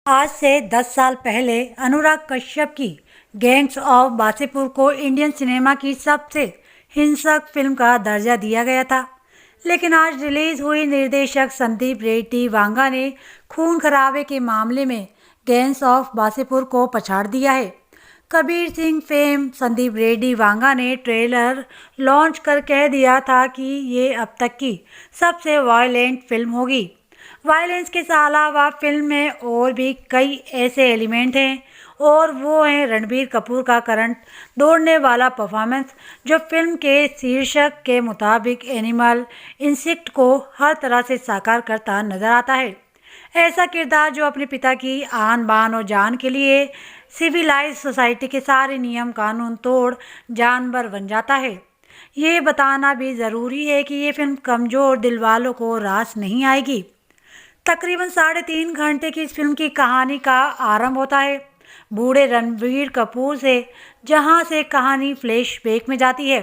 आज से 10 साल पहले अनुराग कश्यप की गैंग्स ऑफ वासेपुर को इंडियन सिनेमा की सबसे हिंसक फिल्म का दर्जा दिया गया था। लेकिन आज रिलीज हुई निर्देशक संदीप रेड्डी वांगा ने खून खराबे के मामले में गैंग्स ऑफ वासेपुर को पछाड़ दिया है। कबीर सिंह फेम संदीप रेड्डी वांगा ने ट्रेलर लॉन्च कर कह दिया था कि ये अब तक की सबसे वायलेंट फिल्म होगी। वायलेंस के अलावा फिल्म में और भी कई ऐसे एलिमेंट हैं और वो हैं रणबीर कपूर का करंट दौड़ने वाला परफॉर्मेंस, जो फिल्म के शीर्षक के मुताबिक एनिमल इंस्टिंक्ट को हर तरह से साकार करता नजर आता है। ऐसा किरदार जो अपने पिता की आन बान और जान के लिए सिविलाइज सोसाइटी के सारे नियम कानून तोड़ जानवर बन जाता है। ये बताना भी ज़रूरी है कि ये फिल्म कमज़ोर दिल वालों को रास नहीं आएगी। तकरीबन 3.5 घंटे की इस फिल्म की कहानी का आरंभ होता है बूढ़े रणबीर कपूर से, जहां से कहानी फ्लैशबैक में जाती है।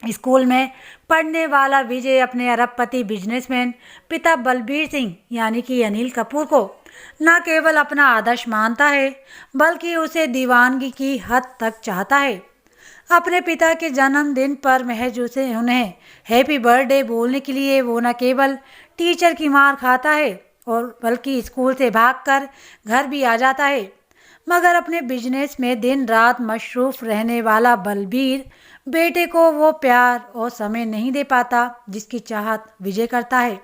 स्कूल में पढ़ने वाला विजय अपने अरबपति बिजनेसमैन पिता बलबीर सिंह यानी कि अनिल कपूर को न केवल अपना आदर्श मानता है बल्कि उसे दीवानगी की हद तक चाहता है। अपने पिता के जन्मदिन पर महज उसे उन्हें हैप्पी बर्थडे बोलने के लिए वो न केवल टीचर की मार खाता है और बल्कि स्कूल से भागकर घर भी आ जाता है। मगर अपने बिजनेस में दिन रात मशरूफ रहने वाला बलबीर बेटे को वो प्यार और समय नहीं दे पाता जिसकी चाहत विजय करता है।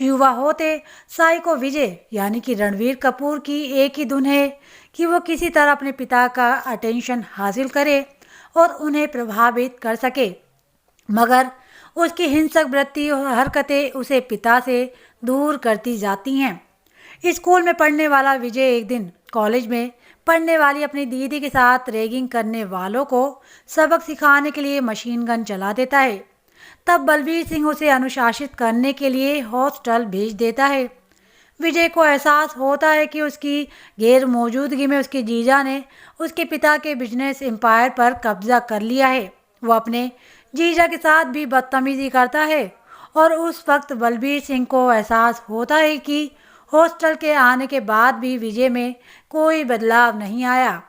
युवा होते साइको विजय यानी कि रणवीर कपूर की एक ही धुन है कि वो किसी तरह अपने पिता का अटेंशन हासिल करे और उन्हें प्रभावित कर सके। मगर उसकी हिंसक वृत्ति और हरकतें उसे पिता से दूर करती जाती हैं। स्कूल में पढ़ने वाला विजय एक दिन कॉलेज में पढ़ने वाली अपनी दीदी के साथ रैगिंग करने वालों को सबक सिखाने के लिए मशीन गन चला देता है। तब बलबीर सिंह उसे अनुशासित करने के लिए हॉस्टल भेज देता है। विजय को एहसास होता है कि उसकी गैर मौजूदगी में उसके जीजा ने उसके पिता के बिजनेस एम्पायर पर कब्जा कर लिया है। वो अपने जीजा के साथ भी बदतमीजी करता है और उस वक्त बलबीर सिंह को एहसास होता है कि हॉस्टल के आने के बाद भी विजय में कोई बदलाव नहीं आया।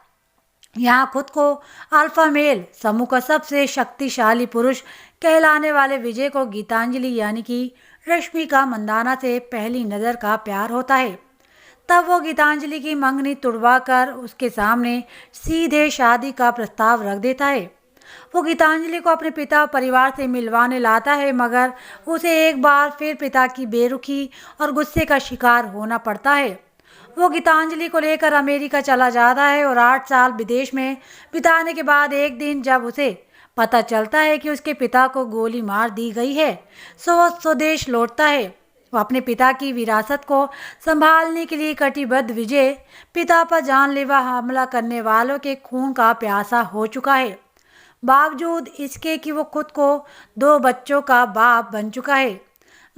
यहाँ खुद को अल्फा मेल समूह का सबसे शक्तिशाली पुरुष कहलाने वाले विजय को गीतांजलि यानी कि रश्मिका मंदाना से पहली नज़र का प्यार होता है। तब वो गीतांजलि की मंगनी तुड़वा कर उसके सामने सीधे शादी का प्रस्ताव रख देता है। वो गीतांजलि को अपने पिता और परिवार से मिलवाने लाता है, मगर उसे एक बार फिर पिता की बेरुखी और गुस्से का शिकार होना पड़ता है। वो गीतांजलि को लेकर अमेरिका चला जाता है और 8 साल विदेश में बिताने के बाद एक दिन जब उसे पता चलता है कि उसके पिता को गोली मार दी गई है, सो वो स्वदेश लौटता है। वो अपने पिता की विरासत को संभालने के लिए कटिबद्ध विजय पिता पर जानलेवा हमला करने वालों के खून का प्यासा हो चुका है। बावजूद इसके कि वो खुद को 2 बच्चों का बाप बन चुका है,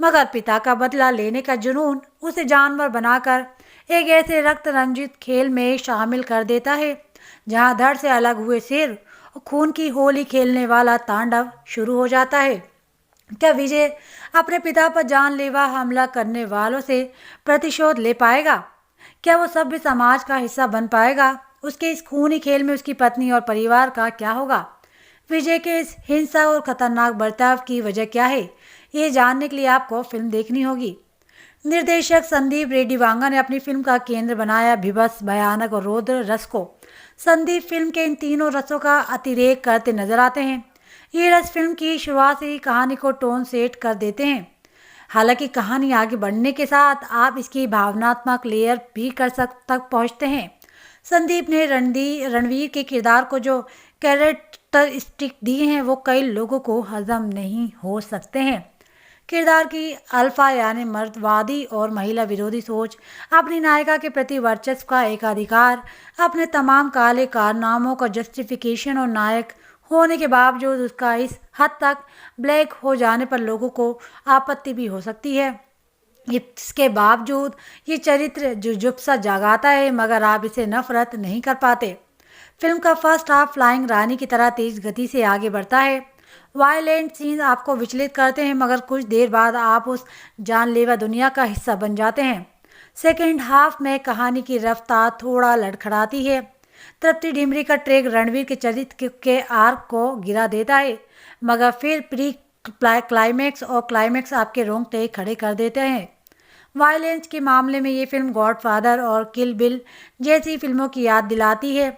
मगर पिता का बदला लेने का जुनून उसे जानवर बनाकर एक ऐसे रक्त रंजित खेल में शामिल कर देता है जहां धड़ से अलग हुए सिर और खून की होली खेलने वाला तांडव शुरू हो जाता है। क्या विजय अपने पिता पर जानलेवा हमला करने वालों से प्रतिशोध ले पाएगा? क्या वो सभ्य समाज का हिस्सा बन पाएगा? उसके इस खूनी खेल में उसकी पत्नी और परिवार का क्या होगा? विजय के इस हिंसा और खतरनाक बर्ताव की वजह क्या है, ये जानने के लिए आपको फिल्म देखनी होगी। निर्देशक संदीप रेड्डी वांगा ने अपनी फिल्म का केंद्र बनाया भीभत्स, भयानक और रौद्र रस को। संदीप फिल्म के इन तीनों रसों का अतिरेक करते नजर आते हैं। ये रस फिल्म की शुरुआत से ही कहानी को टोन सेट कर देते हैं। हालांकि कहानी आगे बढ़ने के साथ आप इसकी भावनात्मक लेयर भी तक पहुंचते हैं। संदीप ने रणवीर के किरदार को जो कैरेक्टरिस्टिक दिए हैं वो कई लोगों को हजम नहीं हो सकते हैं। किरदार की अल्फा यानी मर्दवादी और महिला विरोधी सोच, अपनी नायिका के प्रति वर्चस्व का एकाधिकार, अपने तमाम काले कारनामों का जस्टिफिकेशन और नायक होने के बावजूद उसका इस हद तक ब्लैक हो जाने पर लोगों को आपत्ति भी हो सकती है। इसके बावजूद ये चरित्र जुजुप्सा जगाता है, मगर आप इसे नफरत नहीं कर पाते। फिल्म का फर्स्ट हाफ फ्लाइंग रानी की तरह तेज गति से आगे बढ़ता है। वायलेंट सीन आपको विचलित करते हैं, मगर कुछ देर बाद आप उस जानलेवा दुनिया का हिस्सा बन जाते हैं। सेकेंड हाफ में कहानी की रफ्तार थोड़ा लड़खड़ाती है। तृप्ति डिमरी का ट्रैक रणवीर के चरित्र के आर्क को गिरा देता है, मगर फिर प्री क्लाइमैक्स और क्लाइमैक्स आपके रोंगटे खड़े कर देते हैं। वायलेंस के मामले में ये फिल्म गॉडफादर और किल बिल जैसी फिल्मों की याद दिलाती है।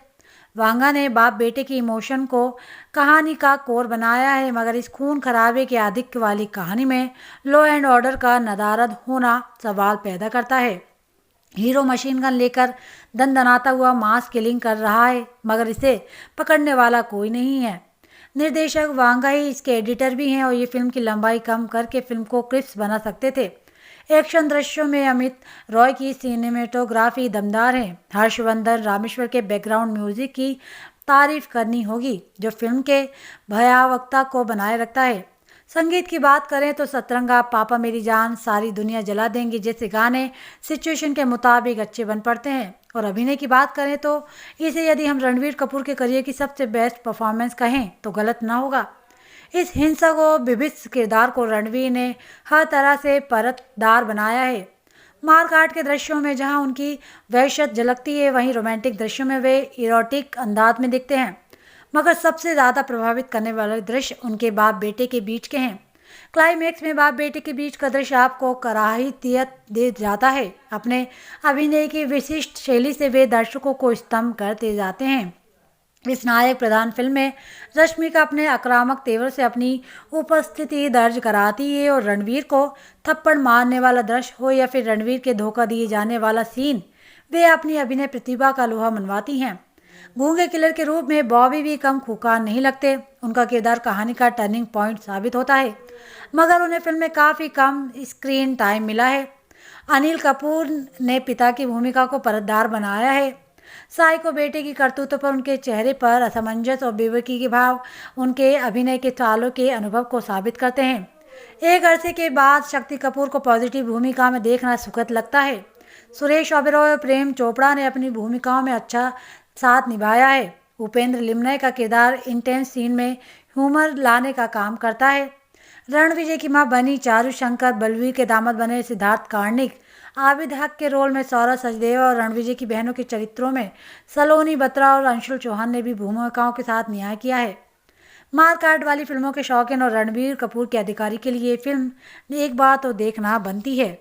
वांगा ने बाप बेटे की इमोशन को कहानी का कोर बनाया है, मगर इस खून खराबे के आधिक्य वाली कहानी में लॉ एंड ऑर्डर का नदारद होना सवाल पैदा करता है। हीरो मशीन गन लेकर दंदनाता हुआ मास किलिंग कर रहा है, मगर इसे पकड़ने वाला कोई नहीं है। निर्देशक वांगा ही इसके एडिटर भी हैं और ये फिल्म की लंबाई कम करके फिल्म को क्रिस्प बना सकते थे। एक्शन दृश्यों में अमित रॉय की सिनेमेटोग्राफी दमदार है। हर्षवर्धन रामेश्वर के बैकग्राउंड म्यूजिक की तारीफ करनी होगी, जो फिल्म के भयावहता को बनाए रखता है। संगीत की बात करें तो सतरंगा, पापा मेरी जान, सारी दुनिया जला देंगी जैसे गाने सिचुएशन के मुताबिक अच्छे बन पड़ते हैं। और अभिनय की बात करें तो इसे यदि हम रणवीर कपूर के करियर की सबसे बेस्ट परफॉर्मेंस कहें तो गलत ना होगा। इस हिंसक और विभत्स किरदार को रणवीर ने हर तरह से परतदार बनाया है। मारकाट के दृश्यों में जहां उनकी वहशत झलकती है, वहीं रोमांटिक दृश्यों में वे इरोटिक अंदाज में दिखते हैं। मगर सबसे ज़्यादा प्रभावित करने वाले दृश्य उनके बाप बेटे के बीच के हैं। क्लाइमैक्स में बाप बेटे के बीच का दृश्य आपको कराहियत दे जाता है। अपने अभिनय की विशिष्ट शैली से वे दर्शकों को स्तंभ करते जाते हैं। इस नायक प्रधान फिल्म में रश्मिका अपने आक्रामक तेवर से अपनी उपस्थिति दर्ज कराती है और रणवीर को थप्पड़ मारने वाला दृश्य हो या फिर रणवीर के धोखा दिए जाने वाला सीन, वे अपनी अभिनय प्रतिभा का लोहा मनवाती हैं। गूंगे किलर के रूप में बॉबी भी कम खूंखार नहीं लगते। उनका किरदार कहानी का टर्निंग पॉइंट साबित होता है, मगर उन्हें फिल्म में काफ़ी कम स्क्रीन टाइम मिला है। अनिल कपूर ने पिता की भूमिका को परतदार बनाया है। साई को बेटे की करतूतों पर उनके चेहरे पर असमंजस और बेवकी के भाव उनके अभिनय के सालों के अनुभव को साबित करते हैं। एक अरसे के बाद शक्ति कपूर को पॉजिटिव भूमिका में देखना सुखद लगता है। सुरेश ओबेरॉय और प्रेम चोपड़ा ने अपनी भूमिकाओं में अच्छा साथ निभाया है। उपेंद्र लिमनय का किरदार इंटेंस सीन में ह्यूमर लाने का काम करता है। रणविजय की मां बनी चारू शंकर, बलवीर के दामाद बने सिद्धार्थ कार्णिक, आबिद हक के रोल में सौरभ सचदेवा और रणविजय की बहनों के चरित्रों में सलोनी बत्रा और अंशुल चौहान ने भी भूमिकाओं के साथ न्याय किया है। मारकाट वाली फिल्मों के शौकीन और रणबीर कपूर के अधिकारी के लिए फिल्म एक बार तो देखना बनती है।